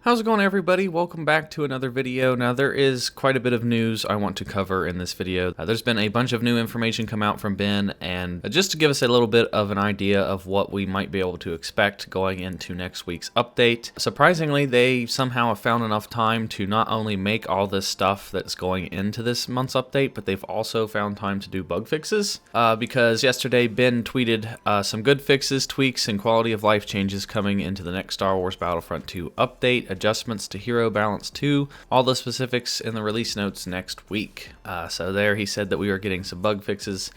How's it going, everybody? Welcome back to another video. Now, there is quite a bit of news I want to cover in this video. There's been a bunch of new information come out from Ben, and just to give us a little bit of an idea of what we might be able to expect going into next week's update. Surprisingly, they somehow have found enough time to not only make all this stuff that's going into this month's update, but they've also found time to do bug fixes. Because yesterday, Ben tweeted some good fixes, tweaks, and quality of life changes coming into the next Star Wars Battlefront 2 update. Adjustments to hero balance 2, all the specifics in the release notes next week. So there he said that we are getting some bug fixes,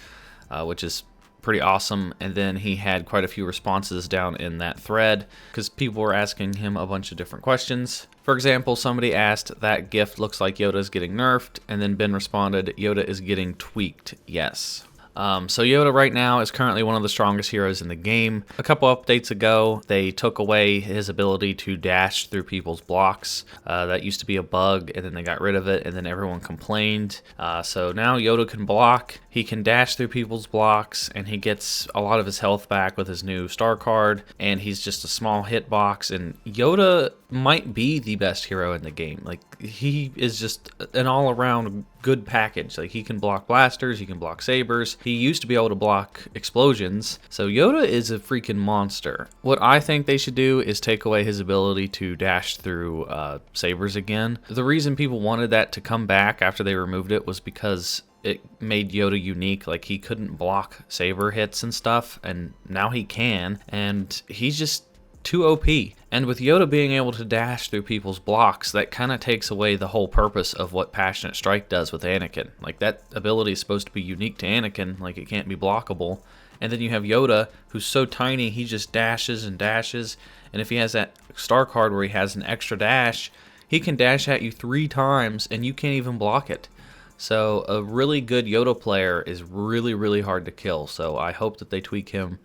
which is pretty awesome. And then he had quite a few responses down in that thread because people were asking him a bunch of different questions. For example, somebody asked, that gift looks like Yoda is getting nerfed, and then Ben responded, Yoda is getting tweaked, yes. So Yoda right now is currently one of the strongest heroes in the game. A couple updates ago, they took away his ability to dash through people's blocks. That used to be a bug, and then they got rid of it, and then everyone complained. So now Yoda can block, he can dash through people's blocks, and he gets a lot of his health back with his new star card, and he's just a small hitbox, and Yoda might be the best hero in the game. Like, he is just an all-around good package. Like, he can block blasters, he can block sabers, he used to be able to block explosions, so Yoda is a freaking monster. What I think they should do is take away his ability to dash through sabers again. The reason people wanted that to come back after they removed it was because it made Yoda unique. Like, he couldn't block saber hits and stuff, and now he can, and he's just too OP. And with Yoda being able to dash through people's blocks, that kind of takes away the whole purpose of what Passionate Strike does with Anakin. Like, that ability is supposed to be unique to Anakin, like it can't be blockable. And then you have Yoda, who's so tiny, he just dashes and dashes. And if he has that star card where he has an extra dash, he can dash at you 3 times and you can't even block it. So a really good Yoda player is really, really hard to kill. So I hope that they tweak him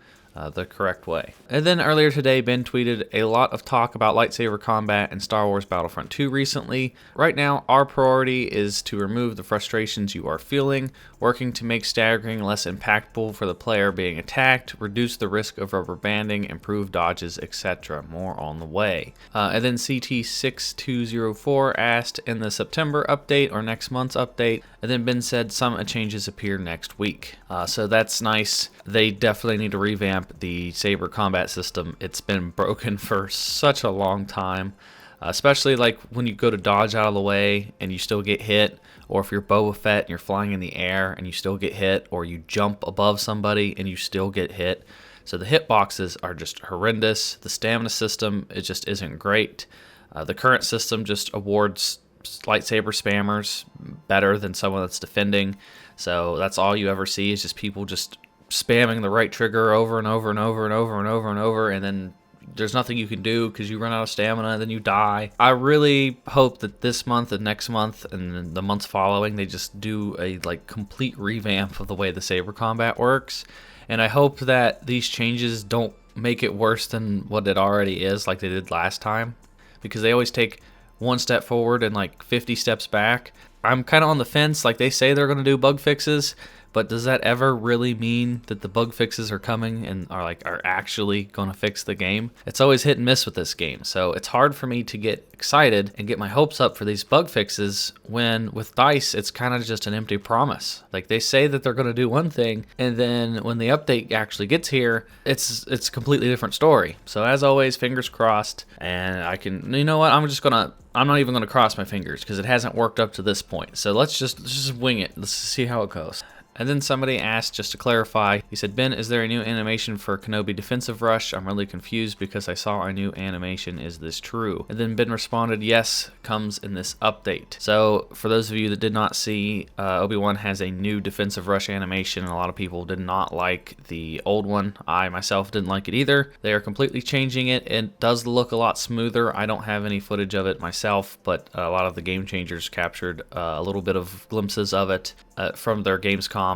the correct way. And then earlier today, Ben tweeted a lot of talk about lightsaber combat in Star Wars Battlefront 2 recently. Right now, our priority is to remove the frustrations you are feeling, working to make staggering less impactful for the player being attacked, reduce the risk of rubber banding, improve dodges, etc. More on the way. And then CT6204 asked, in the September update or next month's update, and then Ben said some changes appear next week. So that's nice. They definitely need to revamp the Saber combat system. It's been broken for such a long time, especially like when you go to dodge out of the way and you still get hit, or if you're Boba Fett and you're flying in the air and you still get hit, or you jump above somebody and you still get hit. So the hitboxes are just horrendous. The stamina system, it just isn't great. The current system just awards lightsaber spammers better than someone that's defending. So that's all you ever see is just people just spamming the right trigger over and over and over and over and over and over, and then there's nothing you can do because you run out of stamina and then you die. I really hope that this month and next month and the months following, they just do a complete revamp of the way the saber combat works. And I hope that these changes don't make it worse than what it already is, like they did last time, because they always take one step forward and 50 steps back. I'm kind of on the fence. Like, they say they're going to do bug fixes, but does that ever really mean that the bug fixes are coming and are actually going to fix the game? It's always hit and miss with this game, so it's hard for me to get excited and get my hopes up for these bug fixes when with DICE it's kind of just an empty promise. Like, they say that they're going to do one thing, and then when the update actually gets here, it's a completely different story. So as always, fingers crossed, and you know what, I'm not even going to cross my fingers because it hasn't worked up to this point. So let's just wing it. Let's see how it goes. And then somebody asked, just to clarify, he said, Ben, is there a new animation for Kenobi Defensive Rush? I'm really confused because I saw a new animation. Is this true? And then Ben responded, yes, comes in this update. So for those of you that did not see, Obi-Wan has a new Defensive Rush animation, and a lot of people did not like the old one. I myself didn't like it either. They are completely changing it. It does look a lot smoother. I don't have any footage of it myself, but a lot of the Game Changers captured a little bit of glimpses of it from their Gamescom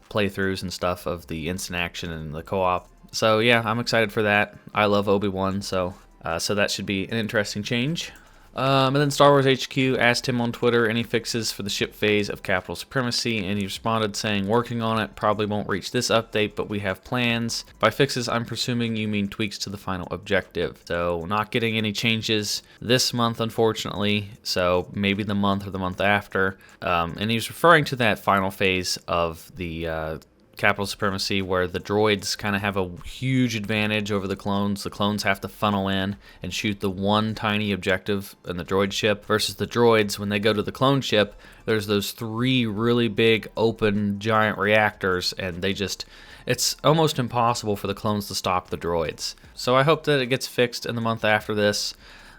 playthroughs and stuff of the instant action and the co-op. So yeah, I'm excited for that. I love Obi-Wan, so that should be an interesting change. And then Star Wars HQ asked him on Twitter any fixes for the ship phase of Capital Supremacy, and he responded saying, "Working on it, probably won't reach this update, but we have plans." By fixes, I'm presuming you mean tweaks to the final objective. So not getting any changes this month, unfortunately, so maybe the month or the month after. And he's referring to that final phase of the Capital Supremacy, where the droids kind of have a huge advantage over the clones. The clones have to funnel in and shoot the one tiny objective in the droid ship, versus the droids, when they go to the clone ship, there's those 3 really big open giant reactors, and it's almost impossible for the clones to stop the droids. So I hope that it gets fixed in the month after this,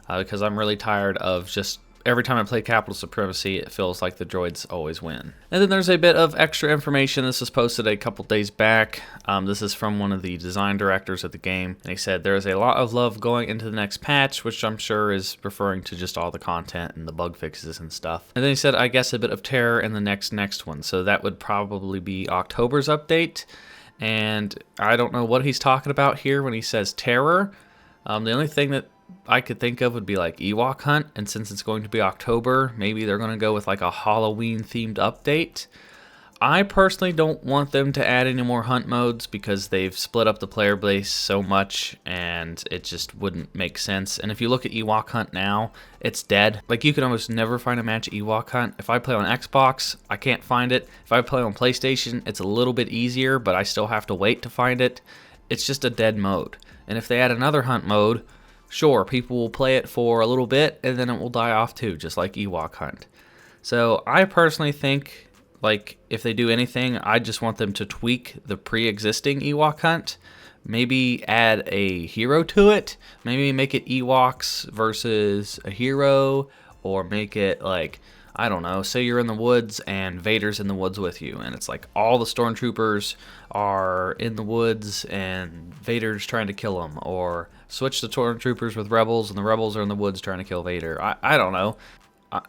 because I'm really tired of just every time I play Capital Supremacy, it feels like the droids always win. And then there's a bit of extra information. This was posted a couple days back. This is from one of the design directors of the game. And he said, there is a lot of love going into the next patch, which I'm sure is referring to just all the content and the bug fixes and stuff. And then he said, I guess a bit of terror in the next one. So that would probably be October's update. And I don't know what he's talking about here when he says terror. The only thing that I could think of would be like Ewok Hunt, and since it's going to be October, maybe they're going to go with like a Halloween themed update. I personally don't want them to add any more hunt modes because they've split up the player base so much and it just wouldn't make sense. And if you look at Ewok Hunt now, it's dead. Like, you can almost never find a match Ewok Hunt. If I play on Xbox, I can't find it. If I play on PlayStation, it's a little bit easier, but I still have to wait to find it. It's just a dead mode. And if they add another hunt mode, sure, people will play it for a little bit and then it will die off too, just like Ewok Hunt. So I personally think, like, if they do anything, I just want them to tweak the pre-existing Ewok Hunt. Maybe add a hero to it. Maybe make it Ewoks versus a hero, or make it like, I don't know, say you're in the woods and Vader's in the woods with you, and it's like all the stormtroopers are in the woods and Vader's trying to kill them, or switch the stormtroopers with rebels and the rebels are in the woods trying to kill Vader. I don't know.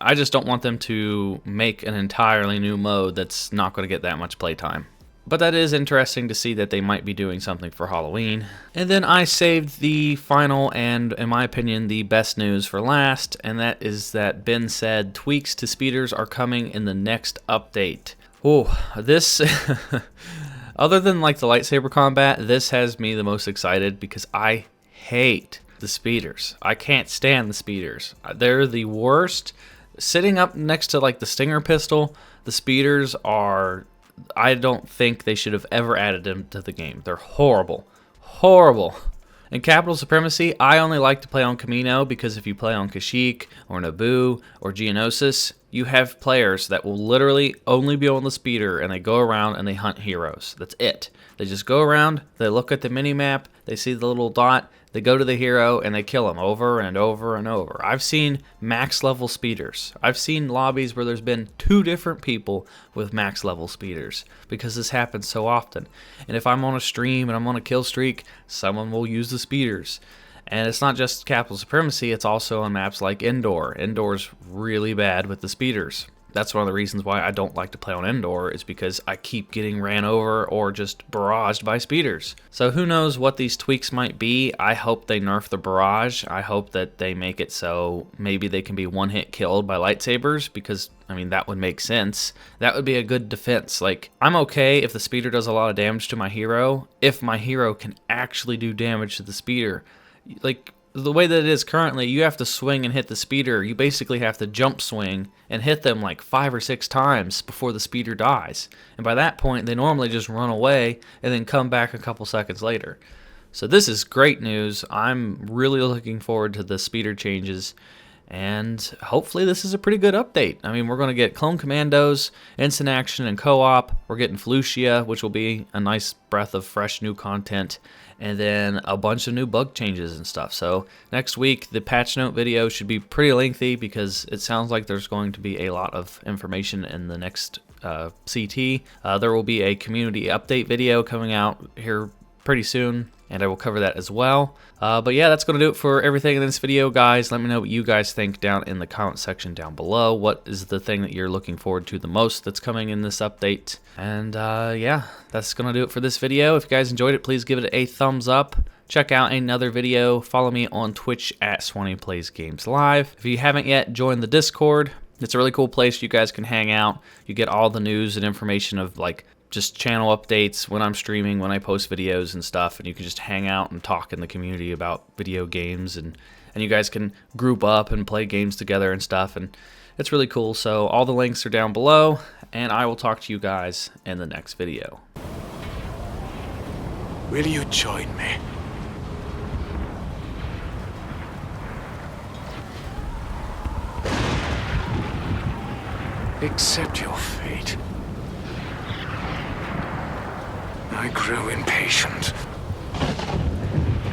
I just don't want them to make an entirely new mode that's not going to get that much playtime. But that is interesting to see that they might be doing something for Halloween. And then I saved the final and, in my opinion, the best news for last, and that is that Ben said tweaks to speeders are coming in the next update. Oh, this, other than like the lightsaber combat, this has me the most excited because I hate the speeders. I can't stand the speeders. They're the worst. Sitting up next to like the Stinger pistol, the speeders are, I don't think they should have ever added them to the game. They're horrible. Horrible. In Capital Supremacy, I only like to play on Kamino because if you play on Kashyyyk or Naboo or Geonosis, you have players that will literally only be on the speeder and they go around and they hunt heroes. That's it. They just go around, they look at the mini-map, they see the little dot, they go to the hero and they kill him over and over and over. I've seen max level speeders. I've seen lobbies where there's been 2 different people with max level speeders because this happens so often. And if I'm on a stream and I'm on a kill streak, someone will use the speeders. And it's not just Capital Supremacy, it's also on maps like Endor. Endor's really bad with the speeders. That's one of the reasons why I don't like to play on Endor, is because I keep getting ran over or just barraged by speeders. So who knows what these tweaks might be. I hope they nerf the barrage. I hope that they make it so maybe they can be one-hit killed by lightsabers, because, I mean, that would make sense. That would be a good defense. Like, I'm okay if the speeder does a lot of damage to my hero, if my hero can actually do damage to the speeder. Like, the way that it is currently, you have to swing and hit the speeder. You basically have to jump swing and hit them like 5 or 6 times before the speeder dies. And by that point, they normally just run away and then come back a couple seconds later. So this is great news. I'm really looking forward to the speeder changes. And hopefully this is a pretty good update. I mean, we're going to get Clone Commandos, Instant Action, and Co-op. We're getting Felucia, which will be a nice breath of fresh new content. And then a bunch of new bug changes and stuff. So next week, the patch note video should be pretty lengthy because it sounds like there's going to be a lot of information in the next CT. There will be a community update video coming out here pretty soon, and I will cover that as well. But yeah, that's going to do it for everything in this video, guys. Let me know what you guys think down in the comment section down below. What is the thing that you're looking forward to the most that's coming in this update? And yeah, that's going to do it for this video. If you guys enjoyed it, please give it a thumbs up. check out another video. Follow me on Twitch at SwanyPlaysGames Live. If you haven't yet, join the Discord. It's a really cool place you guys can hang out. You get all the news and information of like just channel updates, when I'm streaming, when I post videos and stuff, and you can just hang out and talk in the community about video games, and you guys can group up and play games together and stuff, and it's really cool. So all the links are down below, and I will talk to you guys in the next video. Will you join me? Accept your fate. I grew impatient.